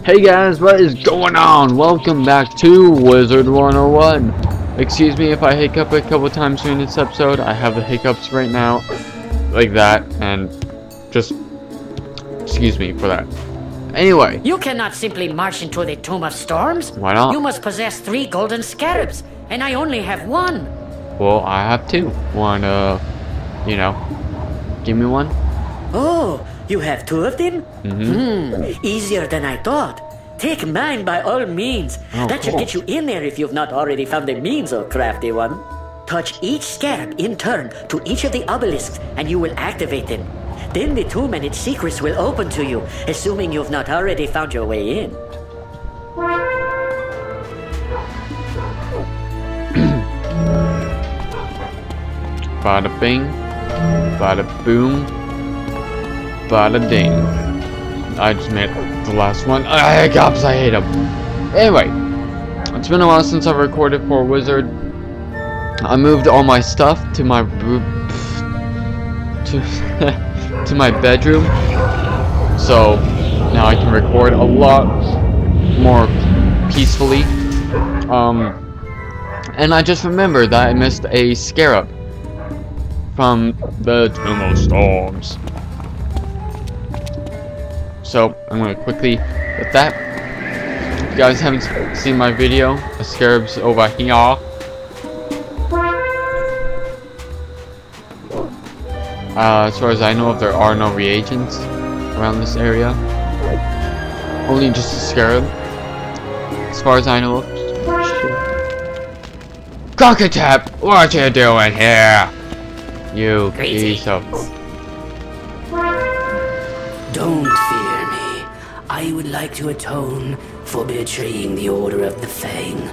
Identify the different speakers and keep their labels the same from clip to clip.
Speaker 1: Hey guys, what is going on? Welcome back to Wizard101. Excuse me if I hiccup a couple times during this episode. I have the hiccups right now, like that, and just excuse me for that. Anyway.
Speaker 2: You cannot simply march into the Tomb of Storms.
Speaker 1: Why not?
Speaker 2: You must possess 3 golden scarabs, and I only have 1.
Speaker 1: Well, I have 2. One, you know, give me one.
Speaker 2: Oh, you have 2 of them? Easier than I thought. Take mine by all means. That should get you in there if you've not already found the means, oh crafty one. Touch each scarab in turn to each of the obelisks, and you will activate them. Then the tomb and its secrets will open to you, assuming you've not already found your way in.
Speaker 1: Bada bing, bada boom, bada ding. I just made the last one. Hiccups, I hate them. Anyway, it's been a while since I recorded for Wizard. I moved all my stuff to my to my bedroom, so now I can record a lot more peacefully. And I just remembered that I missed a Scarab from the Tomb of Storms. So I'm gonna quickly with that. If you guys haven't seen my video, the Scarabs over here. As far as I know, there are no reagents around this area. Only just a Scarab. As far as I know. Cockatap, what you doing here? You piece of...
Speaker 3: Don't fear me. I would like to atone for betraying the Order of the Fang.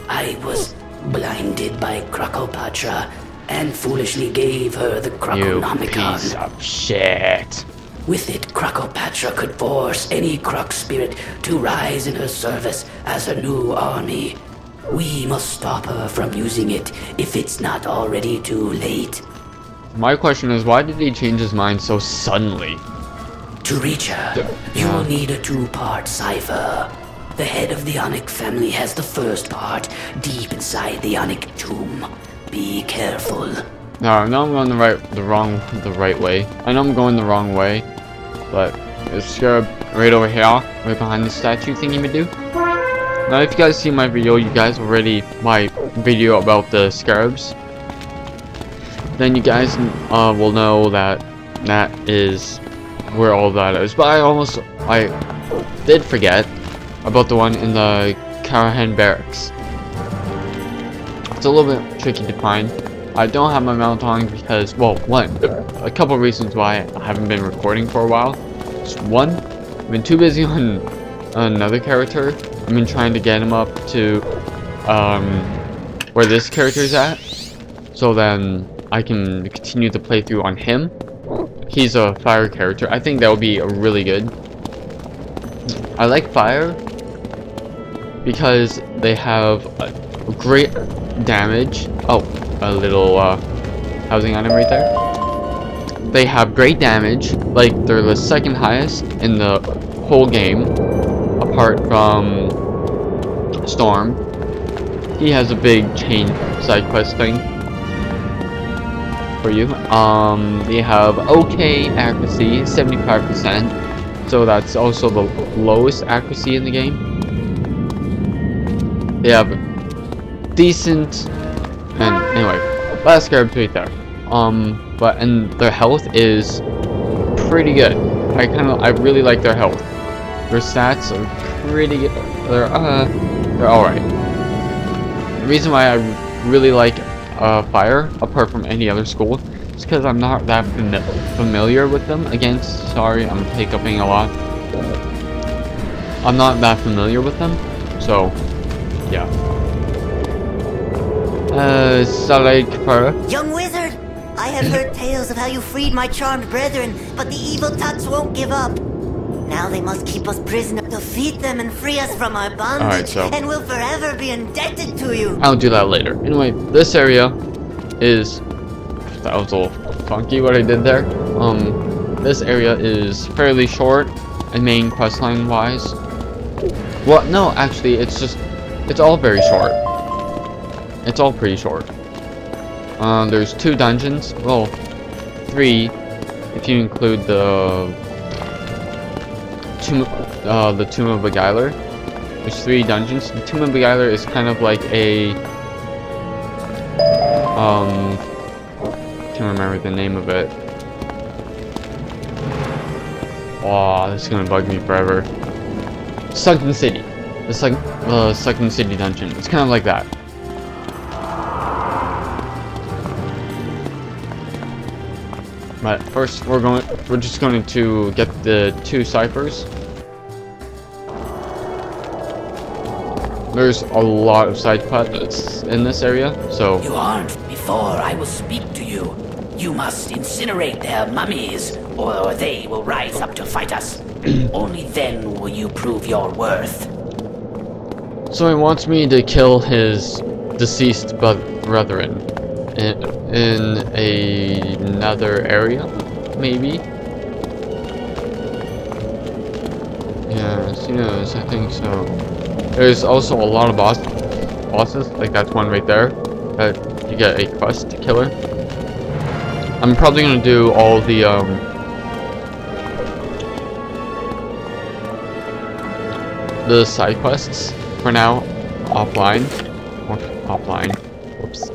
Speaker 3: I was blinded by Crocopatra and foolishly gave her the Croconomicon.
Speaker 1: You piece of shit.
Speaker 3: With it, Crocopatra could force any Croc spirit to rise in her service as a new army. We must stop her from using it if it's not already too late.
Speaker 1: My question is, why did he change his mind so suddenly?
Speaker 3: To reach her, you will need a 2-part cipher. The head of the Onyx family has the first part, deep inside the Onyx tomb. Be careful.
Speaker 1: No, I know I'm going the right way. I know I'm going the wrong way, but there's a Scarab right over here, right behind the statue thingy me do. Now, if you guys see my video, you guys already my video about the Scarabs. Then you guys will know that that is where all that is. But I did forget about the one in the Carahan Barracks. It's a little bit tricky to find. I don't have my mount on because, well, a couple reasons why I haven't been recording for a while. Just one, I've been too busy on another character. I've been trying to get him up to where this character's at, so then I can continue the playthrough on him. He's a fire character. I think that would be really good. I like fire because they have a great damage. Oh, a little housing item right there. They have great damage, like they're the second highest in the whole game, apart from Storm. He has a big chain side quest thing for you. They have okay accuracy, 75%, so that's also the lowest accuracy in the game. They have decent, and anyway, last Scarab's right there. And their health is pretty good. I really like their health. Their stats are pretty good. They're alright. The reason why I really like fire, apart from any other school, is because I'm not that familiar with them. Again, sorry, I'm hiccuping a lot. I'm not that familiar with them, so yeah.
Speaker 4: Young wizard, I have heard tales of how you freed my charmed brethren, but the evil tuts won't give up. Now they must keep us prisoners. Defeat them and free us from our bondage, and we'll forever be indebted to you.
Speaker 1: I'll do that later. Anyway, this area is... That was a little funky what I did there. This area is fairly short and main questline wise. Well, no, actually, it's all very short. It's all pretty short. There's 2 dungeons. Well, 3, if you include the Tomb of Beguiler. There's 3 dungeons. The Tomb of Beguiler is kind of like a can't remember the name of it. Oh, this is gonna bug me forever. Sunken City. The Sunken City dungeon. It's kind of like that. But first, we're just going to get the 2 ciphers. There's a lot of side quests in this area, so.
Speaker 3: You aren't. Before I will speak to you, you must incinerate their mummies, or they will rise up to fight us. Only then will you prove your worth.
Speaker 1: So he wants me to kill his deceased brethren in another area, maybe? Yes, I think so. There's also a lot of bosses, like that's one right there, that you get a quest to kill her. I'm probably gonna do all the side quests for now, offline. Whoops.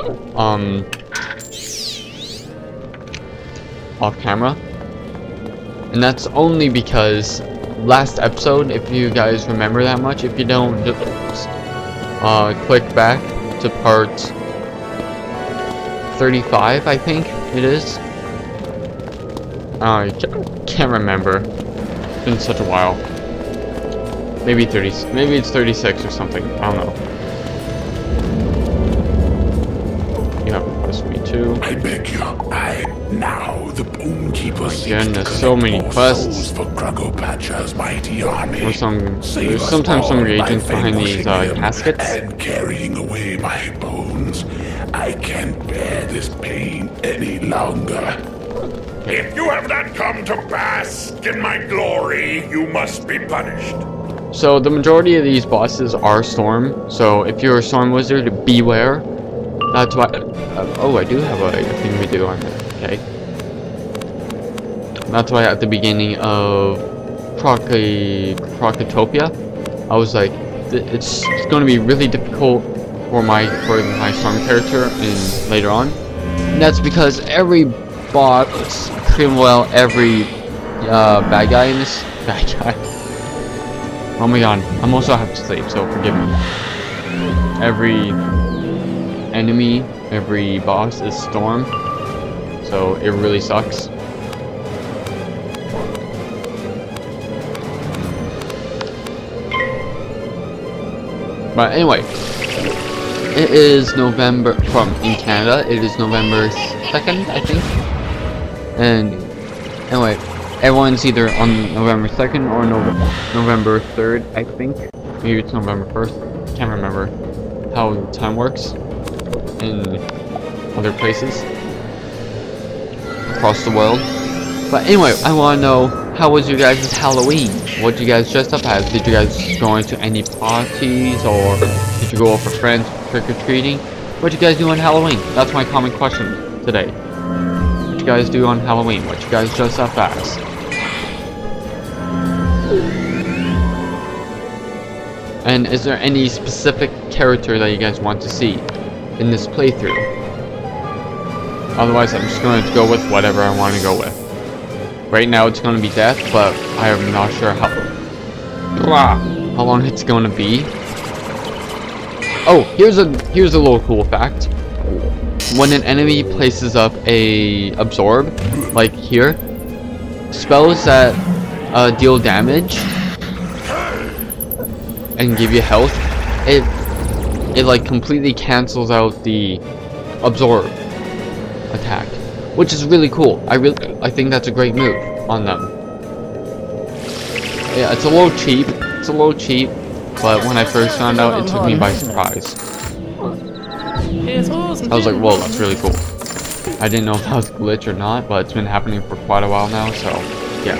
Speaker 1: Off camera. And that's only because last episode, if you guys remember that much, if you don't, just click back to part 35, I think it is. I can't remember. It's been such a while. Maybe 30. Maybe it's 36 or something. I don't know. Yeah, this me too.
Speaker 5: I beg you. Now the Bonekeeper
Speaker 1: again, there's so many quests.
Speaker 5: For Crocopatcha's mighty army.
Speaker 1: There's sometimes some reagents behind these caskets.
Speaker 5: And carrying away my bones. I can't bear this pain any longer. If you have not come to bask in my glory, you must be punished.
Speaker 1: So the majority of these bosses are Storm. So if you're a Storm Wizard, beware. That's why. Oh, I do have a thing we do on it. Okay. That's why at the beginning of Crocotopia, I was like, it's going to be really difficult for my Storm character, and later on. And that's because every boss, every bad guy in this Oh my god, I'm also half asleep, so forgive me. Every enemy, every boss is Storm, so it really sucks. But anyway, it is November, in Canada, it is November 2nd, I think. And anyway, everyone's either on November 2nd or November 3rd, I think. Maybe it's November 1st. Can't remember how time works in other places across the world. But anyway, I want to know, how was your guys' Halloween? What did you guys dress up as? Did you guys go into any parties, or did you go out for friends trick-or-treating? What did you guys do on Halloween? That's my common question today. What you guys do on Halloween? What you guys dress up as? And is there any specific character that you guys want to see in this playthrough? Otherwise, I'm just going to go with whatever I want to go with. Right now, it's going to be Death, but I am not sure how long it's going to be. Oh, here's a little cool fact. When an enemy places up a absorb, like here, spells that deal damage and give you health, it like completely cancels out the absorb attack, which is really cool. I think that's a great move on them. Yeah, it's a little cheap. But when I first found out, it took me by surprise. I was like, whoa, that's really cool. I didn't know if that was a glitch or not, but it's been happening for quite a while now, so yeah.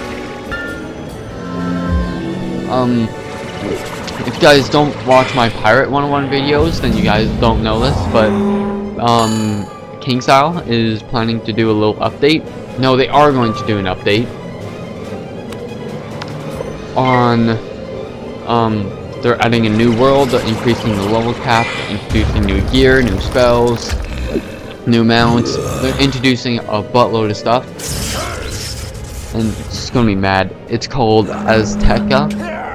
Speaker 1: if you guys don't watch my Pirate 101 videos, then you guys don't know this, but KingStyle is planning to do a little update. No, they are going to do an update on they're adding a new world, they're increasing the level cap, introducing new gear, new spells, new mounts. They're introducing a buttload of stuff, and it's just gonna be mad. It's called Azteca,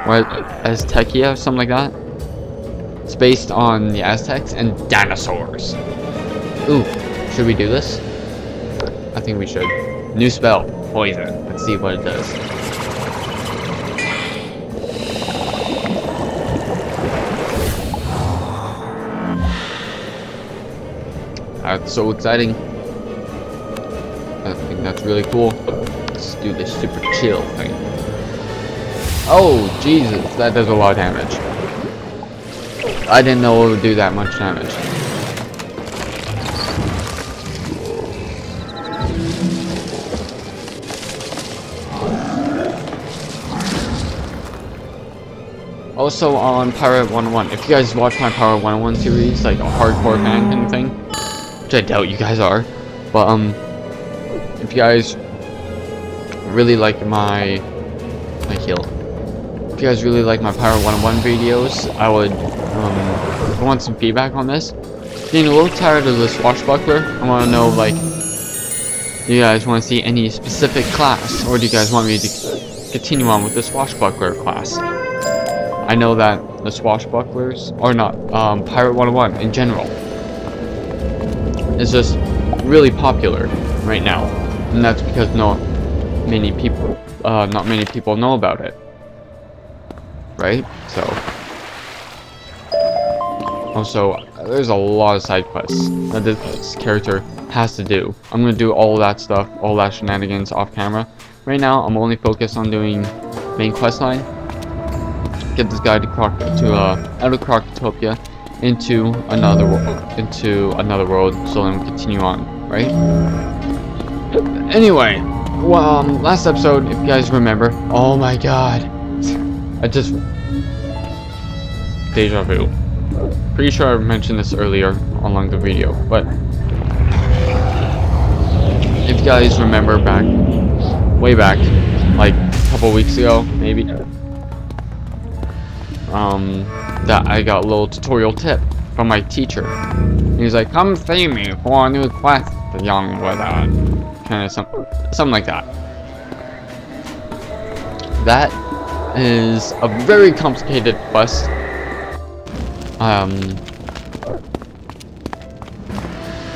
Speaker 1: or Aztecia, or something like that. It's based on the Aztecs and dinosaurs. Ooh, should we do this? I think we should. New spell, poison. Let's see what it does. That's so exciting. I think that's really cool. Let's do this super chill thing. Oh, Jesus, that does a lot of damage. I didn't know it would do that much damage. Also on Pirate 101, if you guys watch my Pirate 101 series, like a hardcore fan kind of thing, which I doubt you guys are, but if you guys really like my heal, if you guys really like my Pirate 101 videos, I would I want some feedback on this. Getting a little tired of the swashbuckler. I want to know, like, do you guys want to see any specific class, or do you guys want me to continue on with the swashbuckler class? I know that the swashbucklers, or not, Pirate 101 in general, is just really popular right now, and that's because not many people know about it, right? So, also, there's a lot of side quests that this character has to do. I'm gonna do all that stuff, all that shenanigans off camera. Right now, I'm only focused on doing main quest line. Get this guy out of Croctopia into another world, so then we continue on, right? Anyway, well, last episode, if you guys remember, oh my god, I just deja vu. Pretty sure I mentioned this earlier along the video, but if you guys remember way back, like a couple weeks ago, maybe. That I got a little tutorial tip from my teacher. He was like, "Come see me for a new quest, young wizard." Kind of something like that. That is a very complicated quest.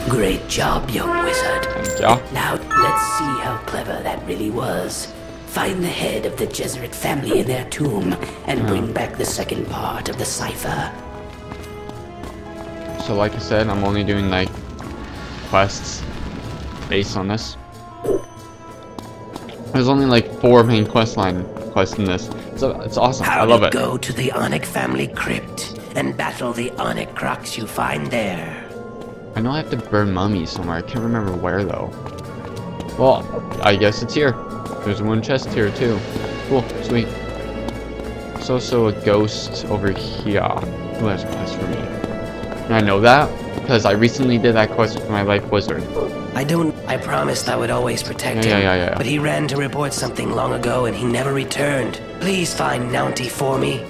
Speaker 3: Great job, young wizard.
Speaker 1: Thank ya.
Speaker 3: Now let's see how clever that really was. Find the head of the Jesuit family in their tomb and bring back the second part of the cipher.
Speaker 1: So like I said, I'm only doing like quests based on this. There's only like 4 main quests in this. So it's awesome. I love it.
Speaker 3: Go to the Onyx family crypt and battle the Onyx crocs you find there.
Speaker 1: I know I have to burn mummies somewhere. I can't remember where though. Well, I guess it's here. There's one chest here too. Cool, sweet. There's also a ghost over here who has a quest for me. And I know that because I recently did that quest with my life wizard.
Speaker 3: I promised I would always protect him.
Speaker 1: Yeah.
Speaker 3: But he ran to report something long ago and he never returned. Please find Nounty for me.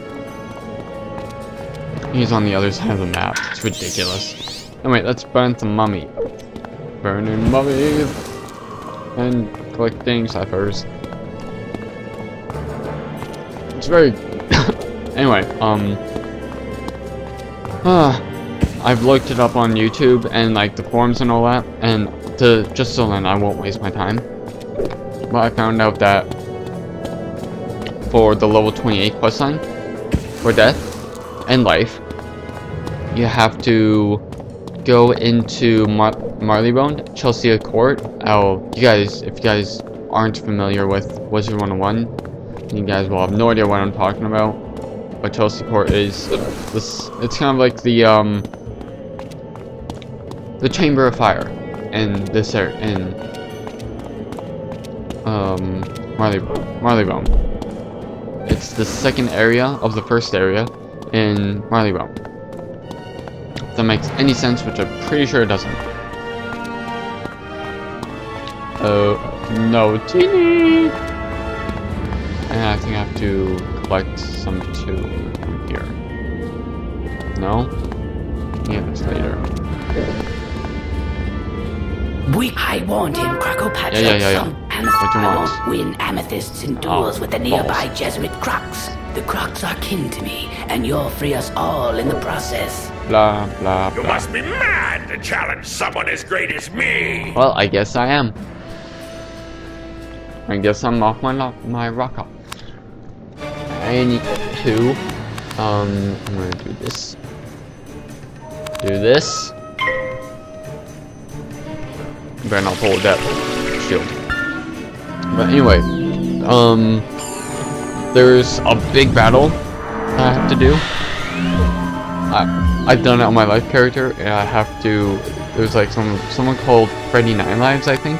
Speaker 1: He's on the other side of the map. It's ridiculous. Anyway, let's burn some mummy. Burning mummies. And collecting ciphers. It's very anyway, I've looked it up on YouTube and like the forums and all that, and just so then I won't waste my time. But I found out that for the level 28 questline for death and life, you have to go into Marleybone, Chelsea Court. If you guys aren't familiar with Wizard101, you guys will have no idea what I'm talking about. But Chelsea Court is this. It's kind of like the Chamber of Fire in this area in Marleybone. It's the second area of the first area, in Marley Realm. If that makes any sense, which I'm pretty sure it doesn't. Oh, no, Teeny! And I think I have to collect some too from here. No? Yeah, that's later.
Speaker 3: I warned him, Crocopatra.
Speaker 1: Yeah.
Speaker 3: What you want? Won't win amethysts in duels with the nearby Jesuit Crocs. The Crocs are kin to me, and you'll free us all in the process.
Speaker 1: Blah, blah, blah.
Speaker 5: You must be mad to challenge someone as great as me!
Speaker 1: Well, I guess I am. I guess I'm off my rock off. Anywho, I'm gonna do this. Do this. Better not pull that shield. But anyway, there's a big battle that I have to do. I've done it on my life character, and I have to. There's like someone called Freddy 9 Lives, I think.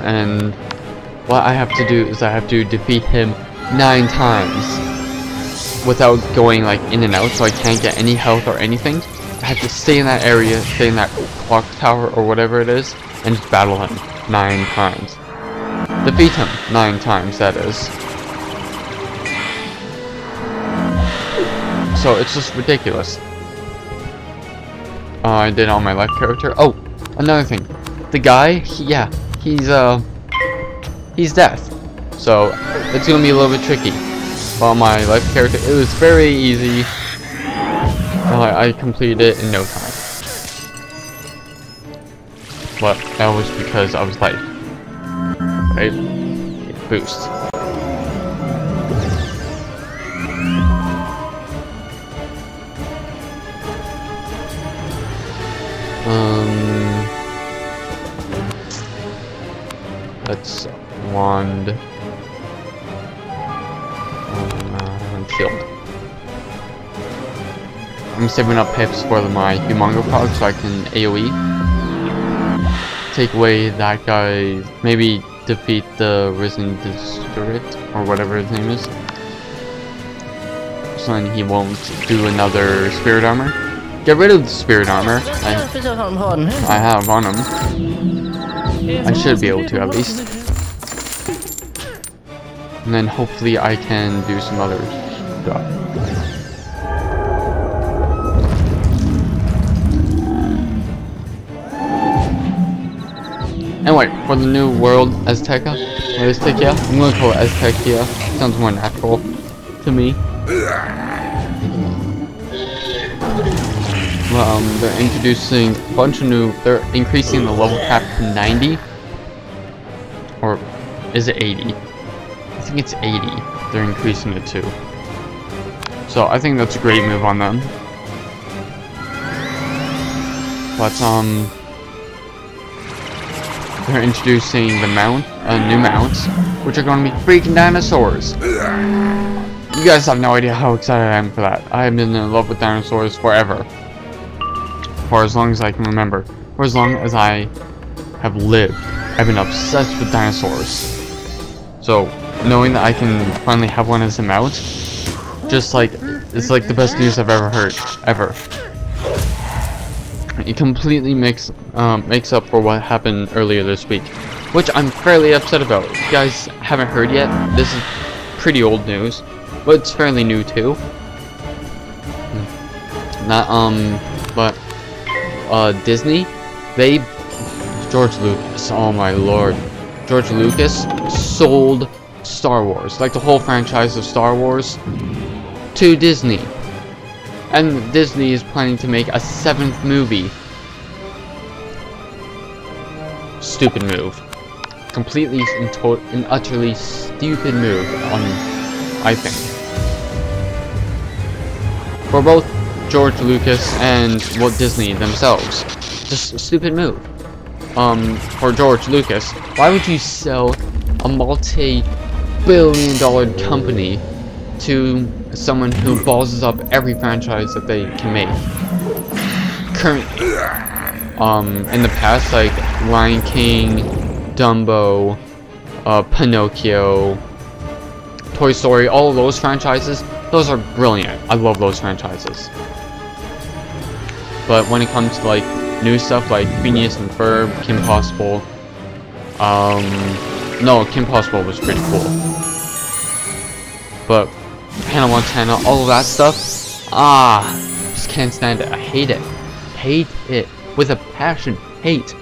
Speaker 1: And what I have to do is I have to defeat him 9 times without going like in and out, so I can't get any health or anything. I have to stay in that area, stay in that clock tower or whatever it is, and just battle him 9 times. Defeat him 9 times, that is. So it's just ridiculous. I did it on my life character. Oh, another thing. The guy, he's death. So it's gonna be a little bit tricky. But on my life character, it was very easy. I completed it in no time. But that was because I was life. Right? Boost. Let's wand. Shield. I'm saving up pips for my Humongo Prog so I can AoE. Take away that guy, maybe defeat the Risen District, or whatever his name is. So then he won't do another Spirit Armor. Get rid of the Spirit Armor I have on him. I should be able to at least. And then hopefully I can do some other stuff. Anyway, for the new world, Aztecia, I'm gonna call it Aztecia. Sounds more natural to me. They're introducing a bunch of new. They're increasing the level cap to 90, or is it 80? I think it's 80. They're increasing it to. So I think that's a great move on them. But they're introducing the new mounts, which are going to be freaking dinosaurs. You guys have no idea how excited I am for that. I have been in love with dinosaurs forever. For as long as I can remember. For as long as I have lived. I've been obsessed with dinosaurs. So, knowing that I can finally have one as a mount, just like, it's like the best news I've ever heard. Ever. It completely makes up for what happened earlier this week, which I'm fairly upset about. If you guys haven't heard yet, this is pretty old news, but it's fairly new too. Disney, George Lucas, oh my lord, George Lucas sold Star Wars, like the whole franchise of Star Wars, to Disney. And Disney is planning to make a 7th movie. Stupid move. Completely and utterly stupid move I think. For both George Lucas and Walt Disney themselves. Just a stupid move. For George Lucas, why would you sell a multi-billion-dollar company to someone who ballses up every franchise that they can make? Currently, in the past, like Lion King, Dumbo, Pinocchio, Toy Story, all of those franchises, those are brilliant. I love those franchises. But when it comes to like new stuff like Phineas and Ferb, Kim Possible, no, Kim Possible was pretty cool. But Hannah Montana, all of that stuff, just can't stand it. I hate it. Hate it. With a passion. Hate.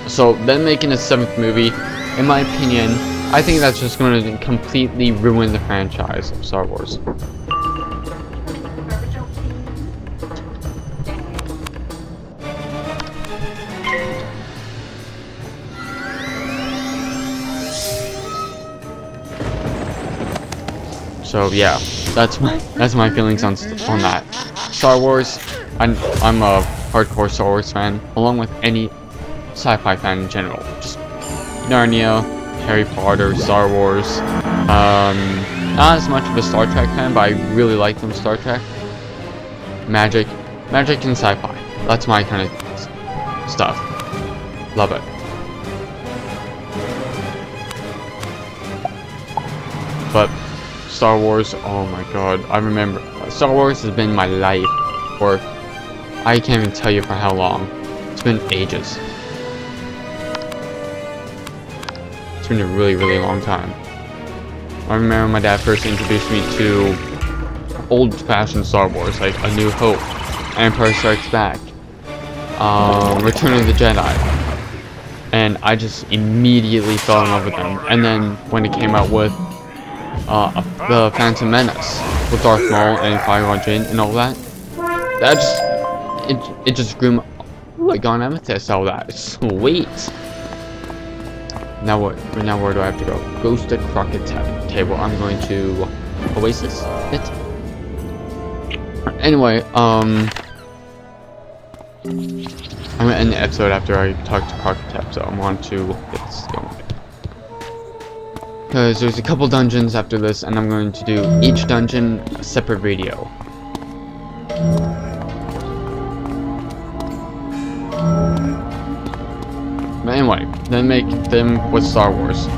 Speaker 1: So, then making a 7th movie, in my opinion, I think that's just going to completely ruin the franchise of Star Wars. So yeah, that's my feelings on that. Star Wars, I'm a hardcore Star Wars fan, along with any sci-fi fan in general. Just Narnia, Harry Potter, Star Wars. Not as much of a Star Trek fan, but I really like them. Star Trek, magic and sci-fi. That's my kind of stuff. Love it. But Star Wars, oh my god, I remember, Star Wars has been my life for, I can't even tell you for how long. It's been ages. It's been a really, really long time. I remember my dad first introduced me to old-fashioned Star Wars, like A New Hope, Empire Strikes Back, Return of the Jedi. And I just immediately fell in love with them. And then when it came out with the Phantom Menace with Darth Maul and Qui-Gon Jinn and all that, it just grew my, oh my god, Amethyst, all that, sweet. Now what? Now where do I have to go? Ghosted Crockett Table. I'm going to Oasis it. Anyway, I'm gonna end the episode after I talk to Crockett Table, so I'm on to get this going. Because there's a couple dungeons after this, and I'm going to do each dungeon a separate video. But anyway, then make them with Star Wars.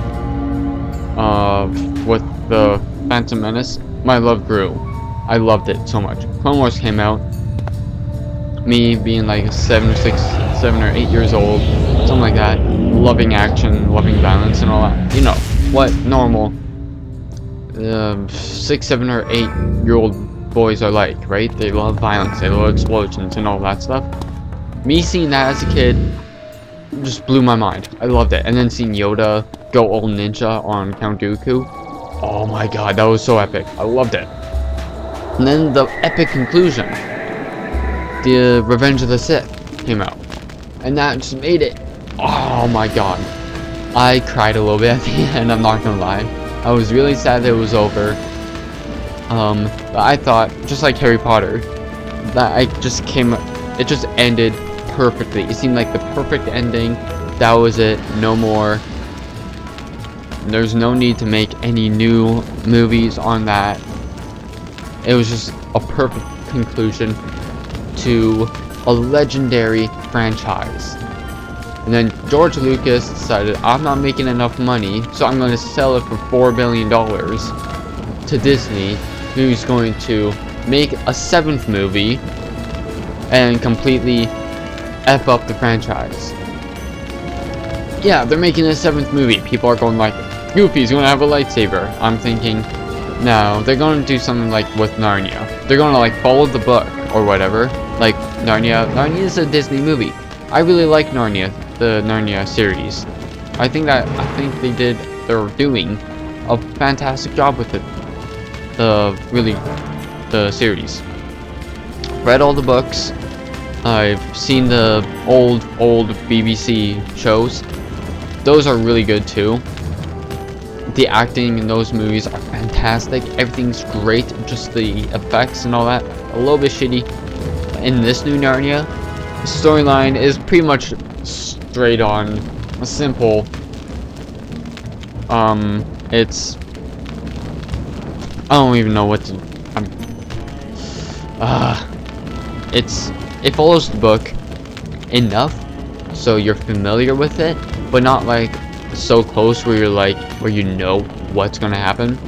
Speaker 1: With the Phantom Menace, my love grew. I loved it so much. Clone Wars came out. Me being like 7 or 8 years old, something like that. Loving action, loving violence, and all that. You know what normal 6, 7, or 8-year-old boys are like, right? They love violence, they love explosions, and all that stuff. Me seeing that as a kid just blew my mind. I loved it. And then seeing Yoda go all ninja on Count Dooku, oh my god, that was so epic. I loved it. And then the epic conclusion, the Revenge of the Sith came out, and that just made it, oh my god. I cried a little bit at the end, I'm not gonna lie. I was really sad that it was over. But I thought, just like Harry Potter, that it just ended perfectly. It seemed like the perfect ending. That was it, no more. There's no need to make any new movies on that. It was just a perfect conclusion to a legendary franchise. And then George Lucas decided, I'm not making enough money, so I'm going to sell it for $4 billion to Disney, who's going to make a 7th movie and completely F up the franchise. Yeah, they're making a 7th movie. People are going like, Goofy's going to have a lightsaber. I'm thinking, no, they're going to do something like with Narnia. They're going to like follow the book or whatever. Like Narnia is a Disney movie. I really like Narnia, the Narnia series. I think they're doing a fantastic job with it. The series. Read all the books. I've seen the old BBC shows. Those are really good too. The acting in those movies are fantastic. Everything's great. Just the effects and all that, a little bit shitty. In this new Narnia, the storyline is pretty much straight on, simple. It's, I don't even know what to, it follows the book enough so you're familiar with it, but not like so close where you're like, where you know what's gonna happen.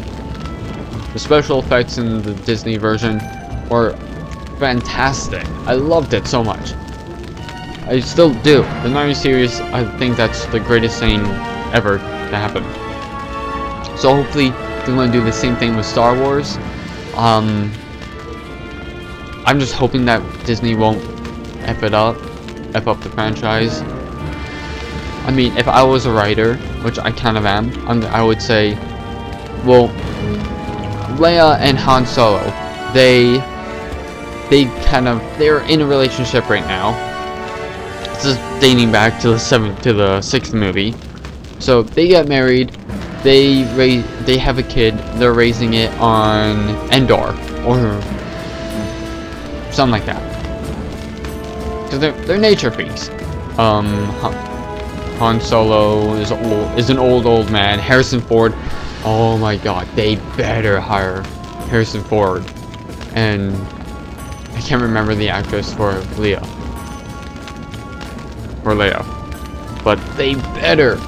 Speaker 1: The special effects in the Disney version were fantastic. I loved it so much. I still do. The 90s series, I think that's the greatest thing ever to happen. So hopefully they're going to do the same thing with Star Wars. I'm just hoping that Disney won't F up the franchise. I mean, if I was a writer, which I kind of am, I would say, well, Leia and Han Solo, they're in a relationship right now. This is dating back to the 6th movie. So they get married, they have a kid, they're raising it on Endor or something like that. Cause they're nature freaks. Han Solo is an old man. Harrison Ford, oh my god, they better hire Harrison Ford. And I can't remember the actress for Leia. But they better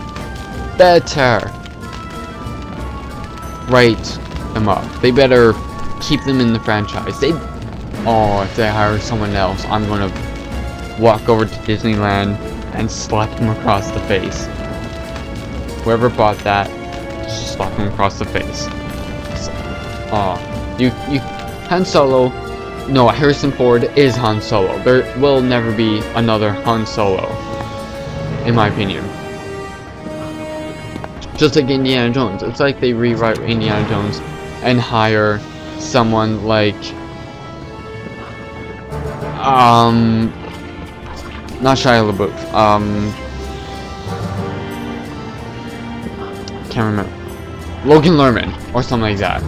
Speaker 1: write them up. They better keep them in the franchise. If they hire someone else, I'm gonna walk over to Disneyland and slap them across the face. Whoever bought that, just slap them across the face. Han Solo. No, Harrison Ford is Han Solo. There will never be another Han Solo, in my opinion. Just like Indiana Jones. It's like they rewrite Indiana Jones and hire someone like not Shia LaBeouf. Can't remember. Logan Lerman or something like that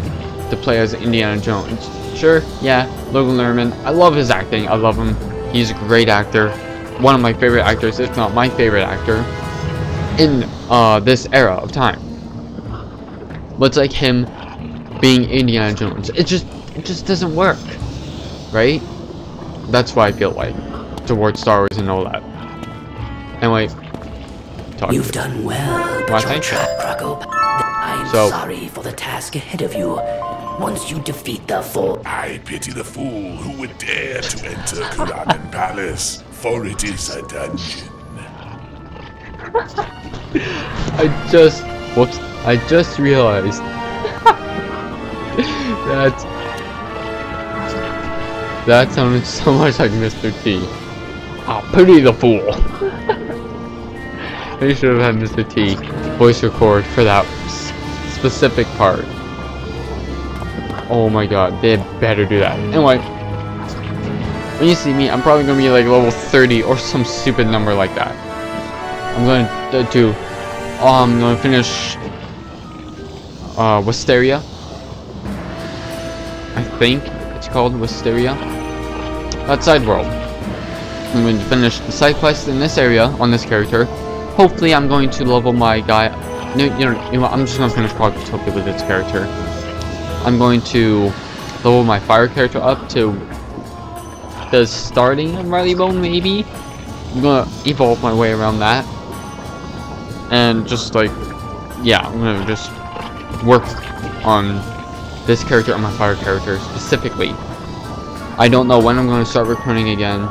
Speaker 1: to play as Indiana Jones. Sure, yeah, Logan Lerman. I love his acting. I love him. He's a great actor. One of my favorite actors, if not my favorite actor, in this era of time. But it's like him being Indiana Jones. It just doesn't work, right? That's why I feel like towards Star Wars and all that. Anyway,
Speaker 3: you've done well, but your track, Croco. I'm sorry for the task ahead of you. Once you defeat the foe,
Speaker 5: I pity the fool who would dare to enter Kuranin Palace, for it is a dungeon.
Speaker 1: I just realized that sounded so much like Mr. T. I pity the fool. They should have had Mr. T voice record for that specific part. Oh my god, they better do that. Anyway, when you see me, I'm probably gonna be like level 30 or some stupid number like that. I'm going to finish Wisteria. I think it's called Wisteria. That side world. I'm going to finish the side quest in this area on this character. Hopefully, I'm going to level my guy. You know what? I'm just gonna finish Krogtopia with this character. I'm going to level my fire character up to the starting of Marleybone, maybe. I'm gonna evolve my way around that. And just like, yeah, I'm gonna just work on this character and my fire character specifically. I don't know when I'm going to start recording again.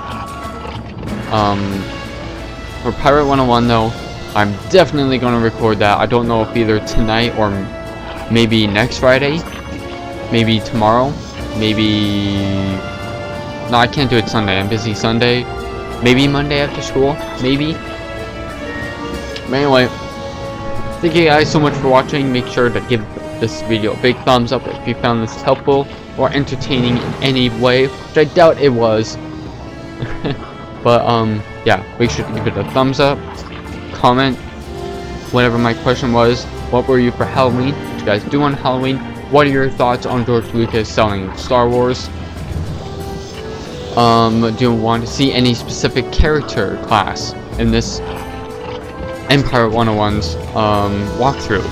Speaker 1: For Pirate 101 though, I'm definitely going to record that. I don't know if either tonight or maybe next Friday. Maybe tomorrow. Maybe... No, I can't do it Sunday. I'm busy Sunday. Maybe Monday after school. Maybe. But anyway, thank you guys so much for watching. Make sure to give this video a big thumbs up if you found this helpful or entertaining in any way, which I doubt it was. But yeah, make sure to give it a thumbs up. Comment whatever my question was. What were you for Halloween? What you guys do on Halloween? What are your thoughts on George Lucas selling Star Wars? Do you want to see any specific character class in this Empire 101's walkthrough?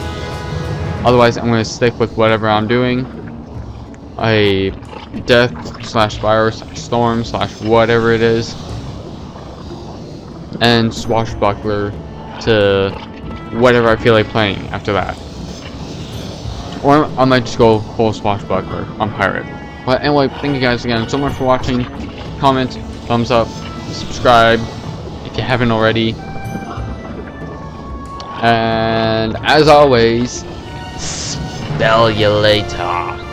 Speaker 1: Otherwise, I'm going to stick with whatever I'm doing. A death / fire / storm / whatever it is. And swashbuckler to whatever I feel like playing after that. Or I might just go full swashbuckler on pirate. But anyway, thank you guys again so much for watching. Comment, thumbs up, subscribe if you haven't already. And as always, spell you later.